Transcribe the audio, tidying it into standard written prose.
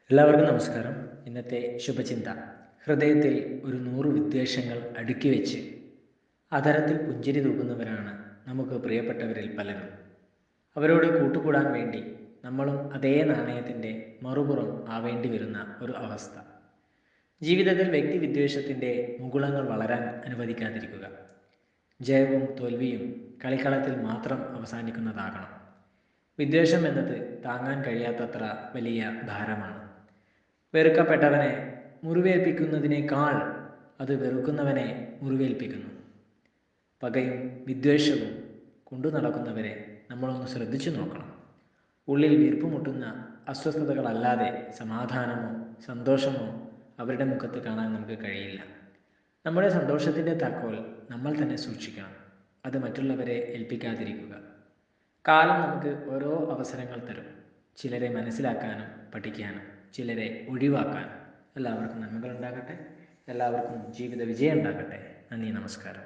എല്ലാവർക്കും നമസ്കാരം. ഇന്നത്തെ ശുഭചിന്ത: ഹൃദയത്തിൽ ഒരു 100 വിദ്വേഷങ്ങൾ അടുക്കി വെച്ച് അധരത്തിൽ പുഞ്ചിരി തൂകുന്നവരാണ് നമുക്ക് പ്രിയപ്പെട്ടവരിൽ പലരും. അവരോട് കൂട്ടുകൂടാൻ വേണ്ടി നമ്മളും അതേ നാണയത്തിൻ്റെ മറുപുറം ആവേണ്ടി വരുന്ന ഒരു അവസ്ഥ. ജീവിതത്തിൽ വ്യക്തിവിദ്വേഷത്തിൻ്റെ മുകുളങ്ങൾ വളരാൻ അനുവദിക്കാതിരിക്കുക. ജയവും തോൽവിയും കളിക്കളത്തിൽ മാത്രം അവസാനിക്കുന്നതാകണം. വിദ്വേഷം എന്നത് താങ്ങാൻ കഴിയാത്തത്ര വലിയ ഭാരമാണ്. വെറുക്കപ്പെട്ടവനെ മുറിവേൽപ്പിക്കുന്നതിനേക്കാൾ അത് വെറുക്കുന്നവനെ മുറിവേൽപ്പിക്കുന്നു. പകയും വിദ്വേഷവും കൊണ്ടു നടക്കുന്നവരെ നമ്മളൊന്ന് ശ്രദ്ധിച്ചു നോക്കണം. ഉള്ളിൽ വീർപ്പുമുട്ടുന്ന അസ്വസ്ഥതകളല്ലാതെ സമാധാനമോ സന്തോഷമോ അവരുടെ മുഖത്ത് കാണാൻ നമുക്ക് കഴിയില്ല. നമ്മുടെ സന്തോഷത്തിൻ്റെ താക്കോൽ നമ്മൾ തന്നെ സൂക്ഷിക്കണം. അത് മറ്റുള്ളവരെ ഏൽപ്പിക്കാതിരിക്കുക. കാലം നമുക്ക് ഓരോ അവസരങ്ങൾ തരും, ചിലരെ മനസ്സിലാക്കാനും പഠിക്കാനും, ചിലരെ ഒഴിവാക്കാനും. എല്ലാവർക്കും നന്മകൾ ഉണ്ടാകട്ടെ. എല്ലാവർക്കും ജീവിത വിജയം ഉണ്ടാകട്ടെ. നന്ദി, നമസ്കാരം.